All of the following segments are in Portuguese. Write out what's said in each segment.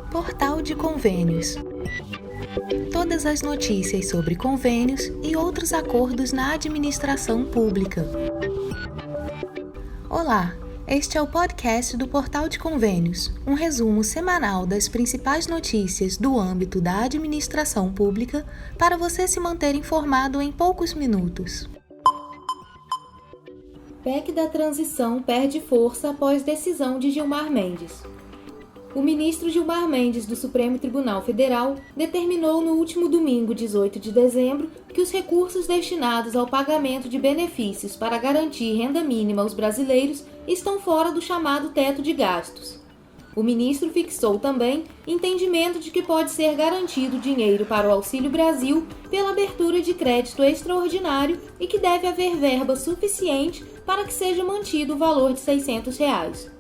Portal de Convênios. Todas as notícias sobre convênios e outros acordos na administração pública. Olá, este é o podcast do Portal de Convênios, um resumo semanal das principais notícias do âmbito da administração pública para você se manter informado em poucos minutos. PEC da transição perde força após decisão de Gilmar Mendes. O ministro Gilmar Mendes, do Supremo Tribunal Federal, determinou no último domingo, 18 de dezembro, que os recursos destinados ao pagamento de benefícios para garantir renda mínima aos brasileiros estão fora do chamado teto de gastos. O ministro fixou também entendimento de que pode ser garantido dinheiro para o Auxílio Brasil pela abertura de crédito extraordinário e que deve haver verba suficiente para que seja mantido o valor de R$ 600.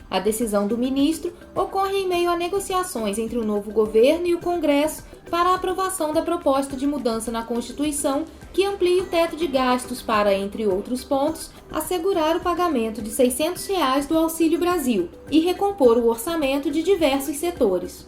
A decisão do ministro ocorre em meio a negociações entre o novo governo e o Congresso para a aprovação da proposta de mudança na Constituição que amplia o teto de gastos para, entre outros pontos, assegurar o pagamento de R$ 600 do Auxílio Brasil e recompor o orçamento de diversos setores.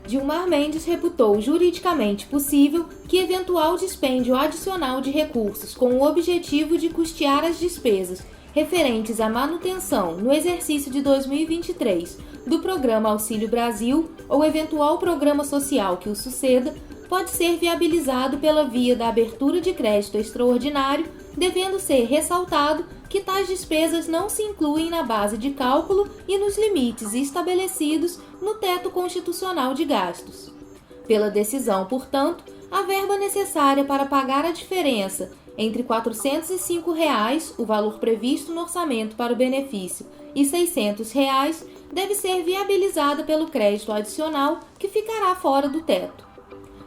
Gilmar Mendes reputou juridicamente possível que eventual dispêndio adicional de recursos com o objetivo de custear as despesas referentes à manutenção, no exercício de 2023, do Programa Auxílio Brasil ou eventual programa social que o suceda, pode ser viabilizado pela via da abertura de crédito extraordinário, devendo ser ressaltado que tais despesas não se incluem na base de cálculo e nos limites estabelecidos no teto constitucional de gastos. Pela decisão, portanto, a verba necessária para pagar a diferença entre R$ 405, o valor previsto no orçamento para o benefício, e R$ 600, deve ser viabilizada pelo crédito adicional que ficará fora do teto.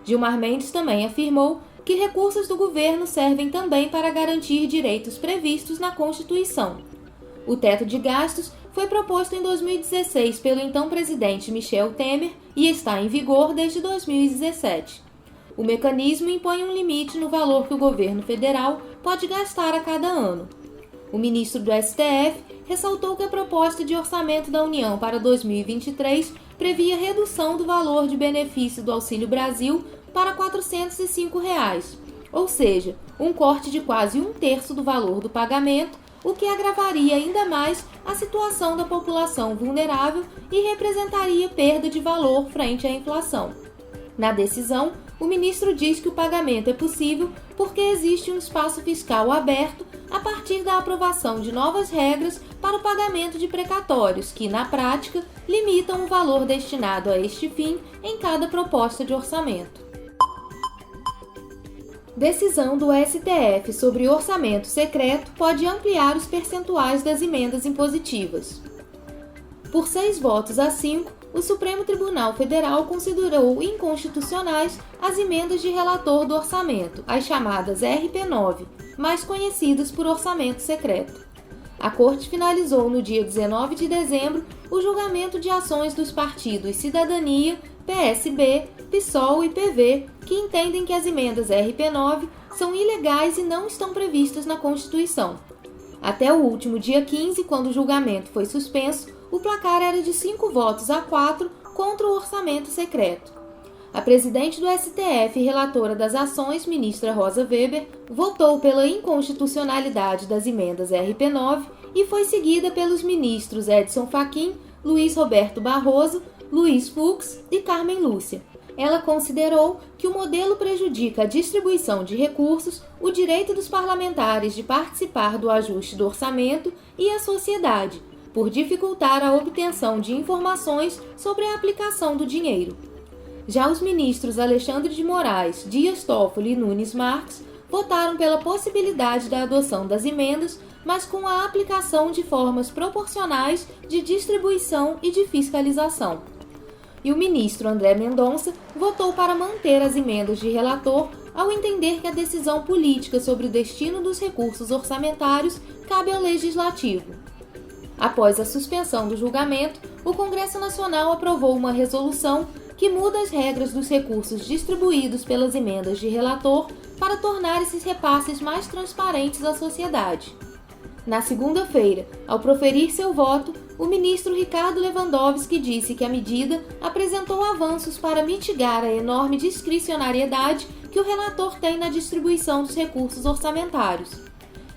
Gilmar Mendes também afirmou que recursos do governo servem também para garantir direitos previstos na Constituição. O teto de gastos foi proposto em 2016 pelo então presidente Michel Temer e está em vigor desde 2017. O mecanismo impõe um limite no valor que o governo federal pode gastar a cada ano. O ministro do STF ressaltou que a proposta de orçamento da União para 2023 previa redução do valor de benefício do Auxílio Brasil para R$ 405, ou seja, um corte de quase um terço do valor do pagamento, o que agravaria ainda mais a situação da população vulnerável e representaria perda de valor frente à inflação. Na decisão, o ministro diz que o pagamento é possível porque existe um espaço fiscal aberto a partir da aprovação de novas regras para o pagamento de precatórios que, na prática, limitam o valor destinado a este fim em cada proposta de orçamento. Decisão do STF sobre orçamento secreto pode ampliar os percentuais das emendas impositivas. Por 6 votos a 5, o Supremo Tribunal Federal considerou inconstitucionais as emendas de relator do orçamento, as chamadas RP9, mais conhecidas por orçamento secreto. A Corte finalizou no dia 19 de dezembro o julgamento de ações dos partidos Cidadania, PSB, PSOL e PV, que entendem que as emendas RP9 são ilegais e não estão previstas na Constituição. Até o último dia 15, quando o julgamento foi suspenso, o placar era de 5 votos a 4 contra o orçamento secreto. A presidente do STF e relatora das ações, ministra Rosa Weber, votou pela inconstitucionalidade das emendas RP9 e foi seguida pelos ministros Edson Fachin, Luiz Roberto Barroso, Luiz Fux e Carmen Lúcia. Ela considerou que o modelo prejudica a distribuição de recursos, o direito dos parlamentares de participar do ajuste do orçamento e a sociedade, por dificultar a obtenção de informações sobre a aplicação do dinheiro. Já os ministros Alexandre de Moraes, Dias Toffoli e Nunes Marques votaram pela possibilidade da adoção das emendas, mas com a aplicação de formas proporcionais de distribuição e de fiscalização. E o ministro André Mendonça votou para manter as emendas de relator ao entender que a decisão política sobre o destino dos recursos orçamentários cabe ao Legislativo. Após a suspensão do julgamento, o Congresso Nacional aprovou uma resolução que muda as regras dos recursos distribuídos pelas emendas de relator para tornar esses repasses mais transparentes à sociedade. Na segunda-feira, ao proferir seu voto, o ministro Ricardo Lewandowski disse que a medida apresentou avanços para mitigar a enorme discricionariedade que o relator tem na distribuição dos recursos orçamentários.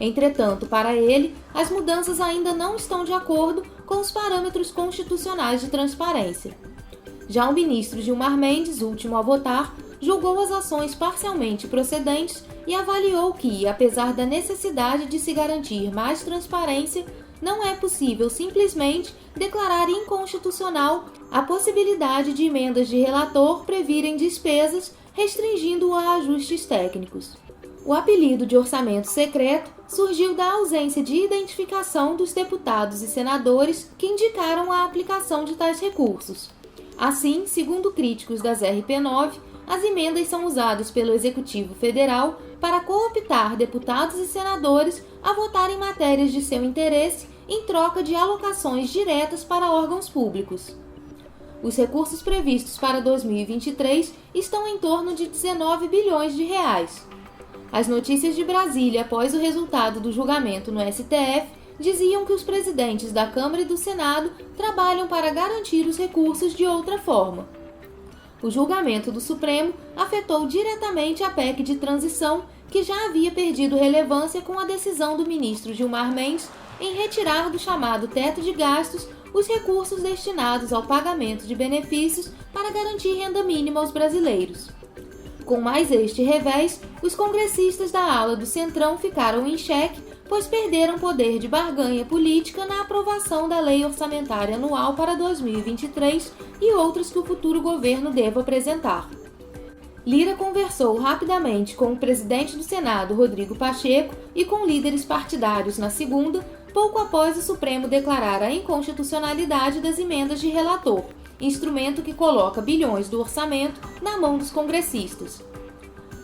Entretanto, para ele, as mudanças ainda não estão de acordo com os parâmetros constitucionais de transparência. Já o ministro Gilmar Mendes, último a votar, julgou as ações parcialmente procedentes e avaliou que, apesar da necessidade de se garantir mais transparência, não é possível simplesmente declarar inconstitucional a possibilidade de emendas de relator previrem despesas, restringindo-o a ajustes técnicos. O apelido de orçamento secreto surgiu da ausência de identificação dos deputados e senadores que indicaram a aplicação de tais recursos. Assim, segundo críticos das RP9, as emendas são usadas pelo Executivo Federal para cooptar deputados e senadores a votar em matérias de seu interesse em troca de alocações diretas para órgãos públicos. Os recursos previstos para 2023 estão em torno de 19 bilhões de reais. As notícias de Brasília após o resultado do julgamento no STF diziam que os presidentes da Câmara e do Senado trabalham para garantir os recursos de outra forma. O julgamento do Supremo afetou diretamente a PEC de transição, que já havia perdido relevância com a decisão do ministro Gilmar Mendes em retirar do chamado teto de gastos os recursos destinados ao pagamento de benefícios para garantir renda mínima aos brasileiros. Com mais este revés, os congressistas da ala do Centrão ficaram em xeque, pois perderam poder de barganha política na aprovação da Lei Orçamentária Anual para 2023 e outras que o futuro governo deva apresentar. Lira conversou rapidamente com o presidente do Senado, Rodrigo Pacheco, e com líderes partidários na segunda, pouco após o Supremo declarar a inconstitucionalidade das emendas de relator, instrumento que coloca bilhões do orçamento na mão dos congressistas.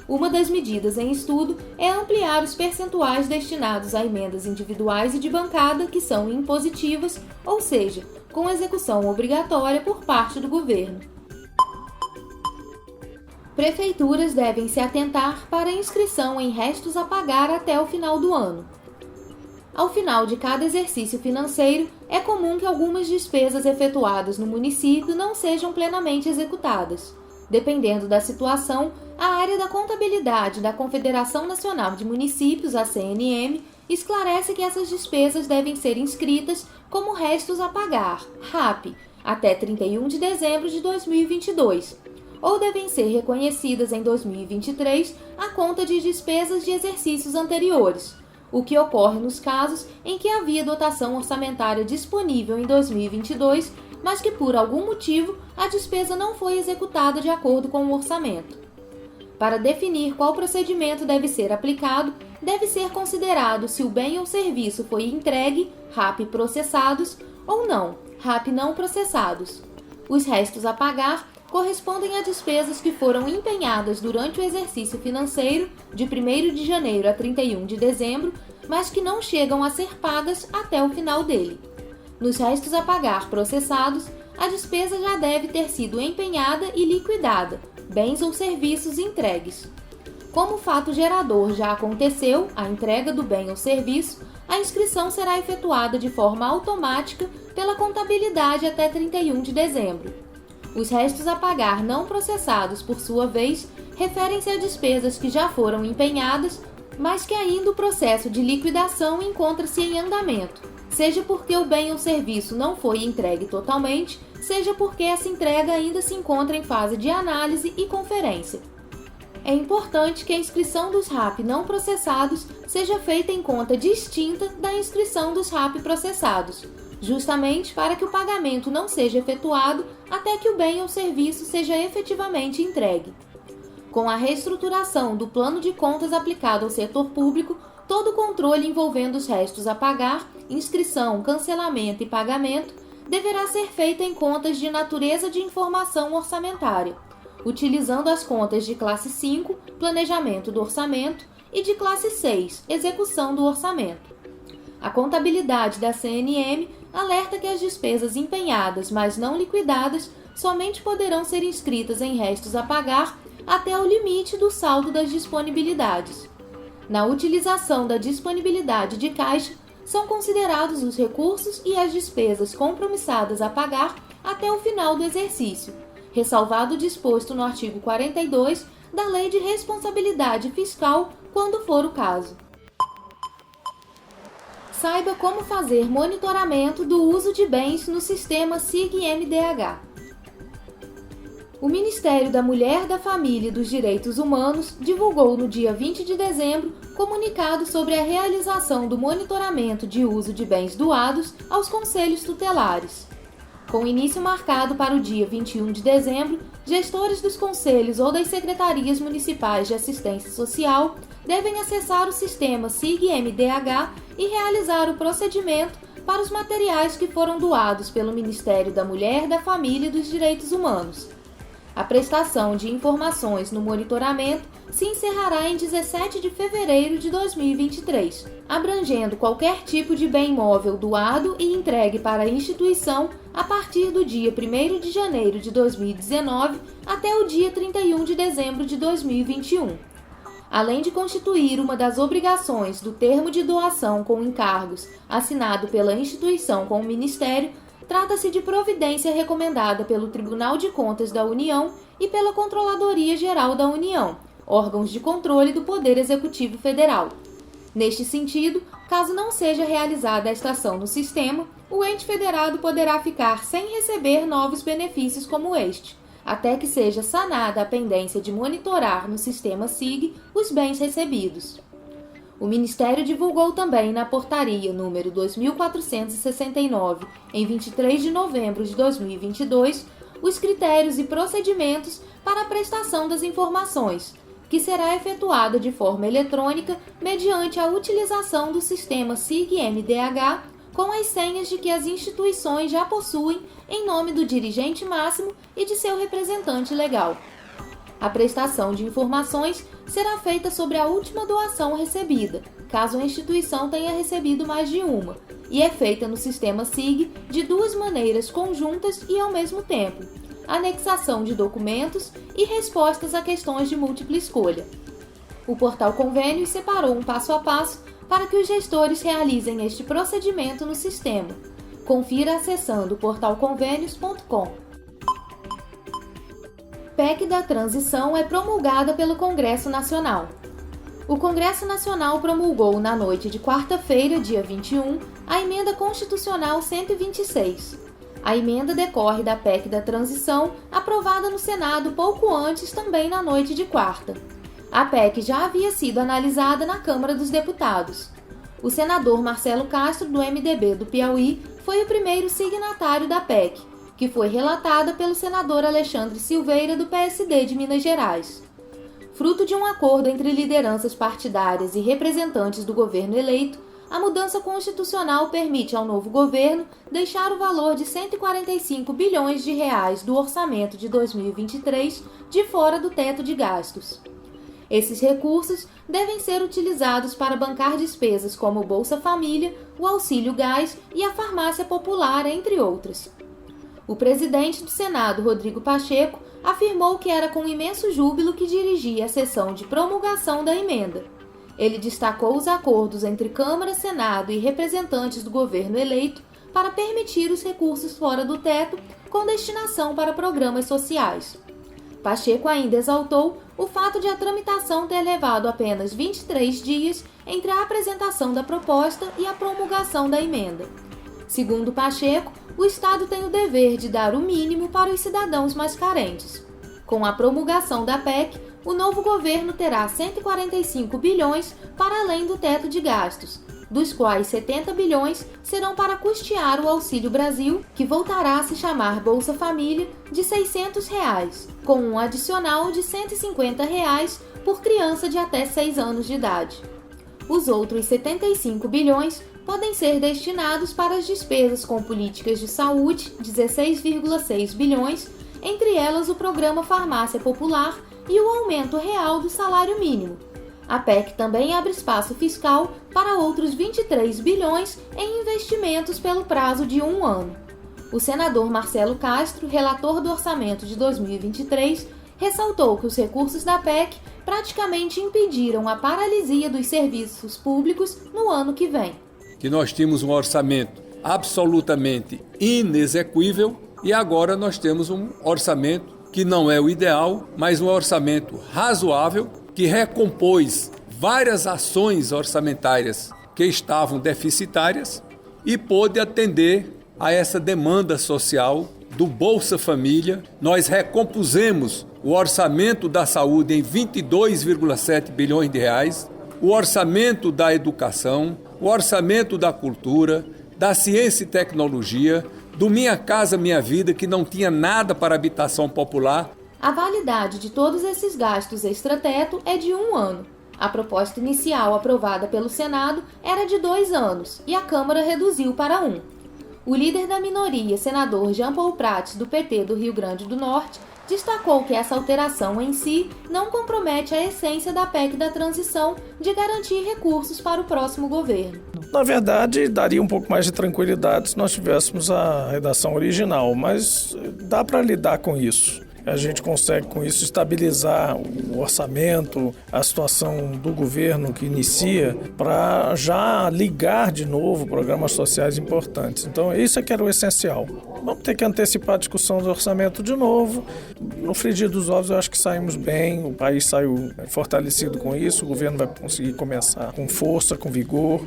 Uma das medidas em estudo é ampliar os percentuais destinados a emendas individuais e de bancada que são impositivas, ou seja, com execução obrigatória por parte do governo. Prefeituras devem se atentar para inscrição em restos a pagar até o final do ano. Ao final de cada exercício financeiro, é comum que algumas despesas efetuadas no município não sejam plenamente executadas. Dependendo da situação, a área da contabilidade da Confederação Nacional de Municípios, a CNM, esclarece que essas despesas devem ser inscritas como restos a pagar, RAP, até 31 de dezembro de 2022, ou devem ser reconhecidas em 2023 a conta de despesas de exercícios anteriores, o que ocorre nos casos em que havia dotação orçamentária disponível em 2022, mas que por algum motivo a despesa não foi executada de acordo com o orçamento. Para definir qual procedimento deve ser aplicado, deve ser considerado se o bem ou serviço foi entregue, RAP processados, ou não, RAP não processados. Os restos a pagar correspondem a despesas que foram empenhadas durante o exercício financeiro de 1º de janeiro a 31 de dezembro, mas que não chegam a ser pagas até o final dele. Nos restos a pagar processados, a despesa já deve ter sido empenhada e liquidada, bens ou serviços entregues. Como o fato gerador já aconteceu, a entrega do bem ou serviço, a inscrição será efetuada de forma automática pela contabilidade até 31 de dezembro. Os restos a pagar não processados, por sua vez, referem-se a despesas que já foram empenhadas, mas que ainda o processo de liquidação encontra-se em andamento, seja porque o bem ou serviço não foi entregue totalmente, seja porque essa entrega ainda se encontra em fase de análise e conferência. É importante que a inscrição dos RAP não processados seja feita em conta distinta da inscrição dos RAP processados, justamente para que o pagamento não seja efetuado até que o bem ou serviço seja efetivamente entregue. Com a reestruturação do plano de contas aplicado ao setor público, todo o controle envolvendo os restos a pagar, inscrição, cancelamento e pagamento deverá ser feito em contas de natureza de informação orçamentária, utilizando as contas de classe 5, planejamento do orçamento, e de classe 6, execução do orçamento. A contabilidade da CNM alerta que as despesas empenhadas, mas não liquidadas, somente poderão ser inscritas em restos a pagar até o limite do saldo das disponibilidades. Na utilização da disponibilidade de caixa, são considerados os recursos e as despesas compromissadas a pagar até o final do exercício, ressalvado o disposto no artigo 42 da Lei de Responsabilidade Fiscal, quando for o caso. Saiba como fazer monitoramento do uso de bens no sistema SIG-MDH. O Ministério da Mulher, da Família e dos Direitos Humanos divulgou no dia 20 de dezembro comunicado sobre a realização do monitoramento de uso de bens doados aos conselhos tutelares. Com início marcado para o dia 21 de dezembro, gestores dos conselhos ou das secretarias municipais de assistência social devem acessar o sistema SIG-MDH e realizar o procedimento para os materiais que foram doados pelo Ministério da Mulher, da Família e dos Direitos Humanos. A prestação de informações no monitoramento se encerrará em 17 de fevereiro de 2023, abrangendo qualquer tipo de bem móvel doado e entregue para a instituição a partir do dia 1º de janeiro de 2019 até o dia 31 de dezembro de 2021. Além de constituir uma das obrigações do termo de doação com encargos assinado pela instituição com o Ministério, trata-se de providência recomendada pelo Tribunal de Contas da União e pela Controladoria Geral da União, órgãos de controle do Poder Executivo Federal. Neste sentido, caso não seja realizada esta ação no sistema, o ente federado poderá ficar sem receber novos benefícios como este, até que seja sanada a pendência de monitorar no sistema SIG os bens recebidos. O Ministério divulgou também na Portaria número 2469, em 23 de novembro de 2022, os critérios e procedimentos para a prestação das informações, que será efetuada de forma eletrônica mediante a utilização do sistema SIG-MDH com as senhas de que as instituições já possuem em nome do dirigente máximo e de seu representante legal. A prestação de informações será feita sobre a última doação recebida, caso a instituição tenha recebido mais de uma, e é feita no sistema SIG de duas maneiras conjuntas e ao mesmo tempo: anexação de documentos e respostas a questões de múltipla escolha. O Portal Convênios separou um passo a passo para que os gestores realizem este procedimento no sistema. Confira acessando portalconvênios.com. PEC da Transição é promulgada pelo Congresso Nacional. O Congresso Nacional promulgou na noite de quarta-feira, dia 21, a Emenda Constitucional 126. A emenda decorre da PEC da Transição, aprovada no Senado pouco antes, também na noite de quarta. A PEC já havia sido analisada na Câmara dos Deputados. O senador Marcelo Castro, do MDB do Piauí, foi o primeiro signatário da PEC, que foi relatada pelo senador Alexandre Silveira, do PSD de Minas Gerais. Fruto de um acordo entre lideranças partidárias e representantes do governo eleito, a mudança constitucional permite ao novo governo deixar o valor de 145 bilhões de reais do orçamento de 2023 de fora do teto de gastos. Esses recursos devem ser utilizados para bancar despesas como o Bolsa Família, o Auxílio Gás e a Farmácia Popular, entre outras. O presidente do Senado, Rodrigo Pacheco, afirmou que era com imenso júbilo que dirigia a sessão de promulgação da emenda. Ele destacou os acordos entre Câmara, Senado e representantes do governo eleito para permitir os recursos fora do teto com destinação para programas sociais. Pacheco ainda exaltou o fato de a tramitação ter levado apenas 23 dias entre a apresentação da proposta e a promulgação da emenda. Segundo Pacheco, o Estado tem o dever de dar o mínimo para os cidadãos mais carentes. Com a promulgação da PEC, o novo governo terá 145 bilhões para além do teto de gastos, dos quais 70 bilhões serão para custear o Auxílio Brasil, que voltará a se chamar Bolsa Família, de R$ 600, com um adicional de R$ 150 por criança de até 6 anos de idade. Os outros 75 bilhões podem ser destinados para as despesas com políticas de saúde, 16,6 bilhões, entre elas o Programa Farmácia Popular e o aumento real do salário mínimo. A PEC também abre espaço fiscal para outros 23 bilhões em investimentos pelo prazo de 1 ano. O senador Marcelo Castro, relator do orçamento de 2023, ressaltou que os recursos da PEC praticamente impediram a paralisia dos serviços públicos no ano que vem. que nós tínhamos um orçamento absolutamente inexequível e agora nós temos um orçamento que não é o ideal, mas um orçamento razoável que recompôs várias ações orçamentárias que estavam deficitárias e pôde atender a essa demanda social do Bolsa Família. Nós recompusemos o orçamento da saúde em 22,7 bilhões de reais, o orçamento da educação, o orçamento da cultura, da ciência e tecnologia, do Minha Casa Minha Vida, que não tinha nada para habitação popular. A validade de todos esses gastos extrateto é de 1 ano. A proposta inicial aprovada pelo Senado era de 2 anos e a Câmara reduziu para 1. O líder da minoria, senador Jean Paul Prats, do PT do Rio Grande do Norte, destacou que essa alteração em si não compromete a essência da PEC da transição de garantir recursos para o próximo governo. Na verdade, daria um pouco mais de tranquilidade se nós tivéssemos a redação original, mas dá para lidar com isso. A gente consegue, com isso, estabilizar o orçamento, a situação do governo que inicia, para já ligar de novo programas sociais importantes. Então, isso é que era o essencial. Vamos ter que antecipar a discussão do orçamento de novo. No frigir dos ovos, eu acho que saímos bem, o país saiu fortalecido com isso, o governo vai conseguir começar com força, com vigor.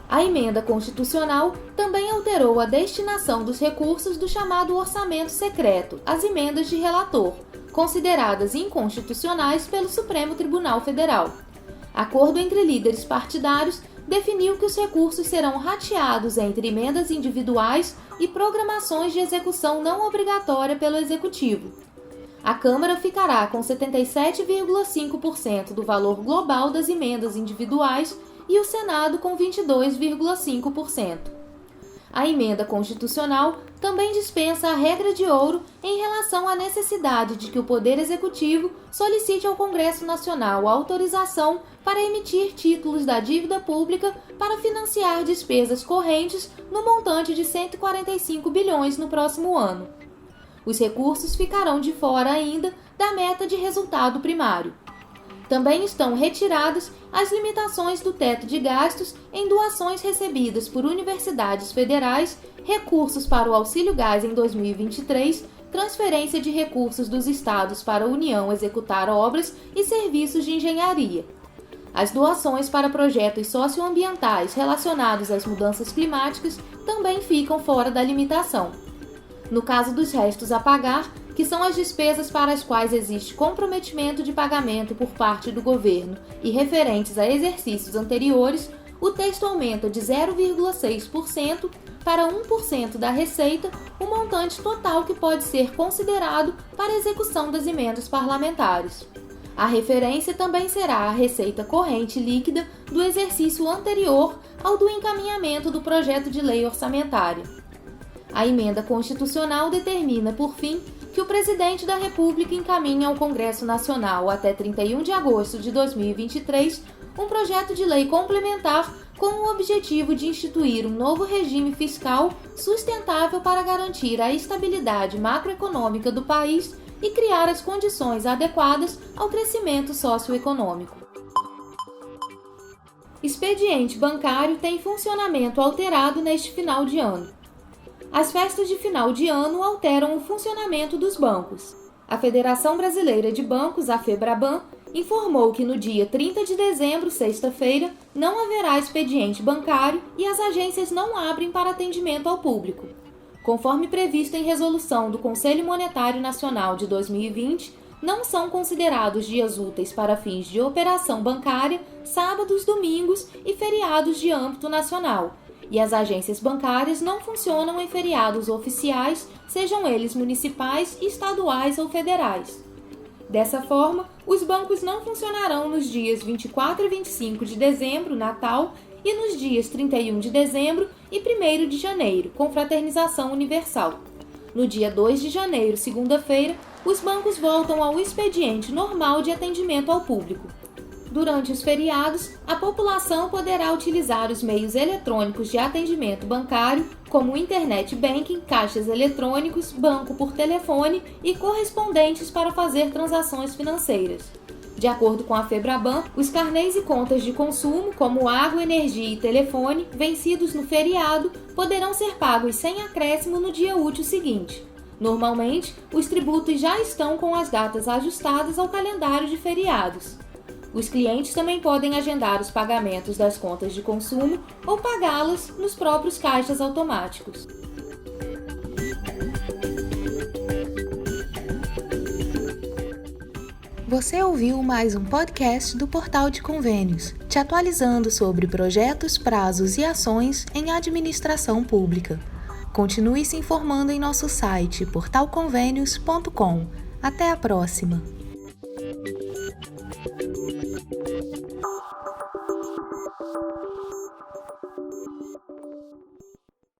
A emenda constitucional também alterou a destinação dos recursos do chamado orçamento secreto, as emendas de relator, consideradas inconstitucionais pelo Supremo Tribunal Federal. Acordo entre líderes partidários definiu que os recursos serão rateados entre emendas individuais e programações de execução não obrigatória pelo Executivo. A Câmara ficará com 77,5% do valor global das emendas individuais e o Senado com 22,5%. A emenda constitucional também dispensa a regra de ouro em relação à necessidade de que o Poder Executivo solicite ao Congresso Nacional a autorização para emitir títulos da dívida pública para financiar despesas correntes no montante de 145 bilhões no próximo ano. Os recursos ficarão de fora ainda da meta de resultado primário. Também estão retiradas as limitações do teto de gastos em doações recebidas por universidades federais, recursos para o Auxílio Gás em 2023, transferência de recursos dos estados para a União executar obras e serviços de engenharia. As doações para projetos socioambientais relacionados às mudanças climáticas também ficam fora da limitação. No caso dos restos a pagar, que são as despesas para as quais existe comprometimento de pagamento por parte do governo e referentes a exercícios anteriores, o texto aumenta de 0,6% para 1% da receita, o montante total que pode ser considerado para a execução das emendas parlamentares. A referência também será a receita corrente líquida do exercício anterior ao do encaminhamento do projeto de lei orçamentária. A emenda constitucional determina, por fim, que o Presidente da República encaminhe ao Congresso Nacional até 31 de agosto de 2023 um projeto de lei complementar com o objetivo de instituir um novo regime fiscal sustentável para garantir a estabilidade macroeconômica do país e criar as condições adequadas ao crescimento socioeconômico. Expediente bancário tem funcionamento alterado neste final de ano. As festas de final de ano alteram o funcionamento dos bancos. A Federação Brasileira de Bancos, a FEBRABAN, informou que no dia 30 de dezembro, sexta-feira, não haverá expediente bancário e as agências não abrem para atendimento ao público. Conforme previsto em resolução do Conselho Monetário Nacional de 2020, não são considerados dias úteis para fins de operação bancária sábados, domingos e feriados de âmbito nacional, e as agências bancárias não funcionam em feriados oficiais, sejam eles municipais, estaduais ou federais. Dessa forma, os bancos não funcionarão nos dias 24 e 25 de dezembro, Natal, e nos dias 31 de dezembro e 1º de janeiro, Confraternização Universal. No dia 2 de janeiro, segunda-feira, os bancos voltam ao expediente normal de atendimento ao público. Durante os feriados, a população poderá utilizar os meios eletrônicos de atendimento bancário, como o Internet Banking, caixas eletrônicos, banco por telefone e correspondentes para fazer transações financeiras. De acordo com a Febraban, os carnês e contas de consumo, como água, energia e telefone, vencidos no feriado, poderão ser pagos sem acréscimo no dia útil seguinte. Normalmente, os tributos já estão com as datas ajustadas ao calendário de feriados. Os clientes também podem agendar os pagamentos das contas de consumo ou pagá-las nos próprios caixas automáticos. Você ouviu mais um podcast do Portal de Convênios, te atualizando sobre projetos, prazos e ações em administração pública. Continue se informando em nosso site portalconvenios.com. Até a próxima!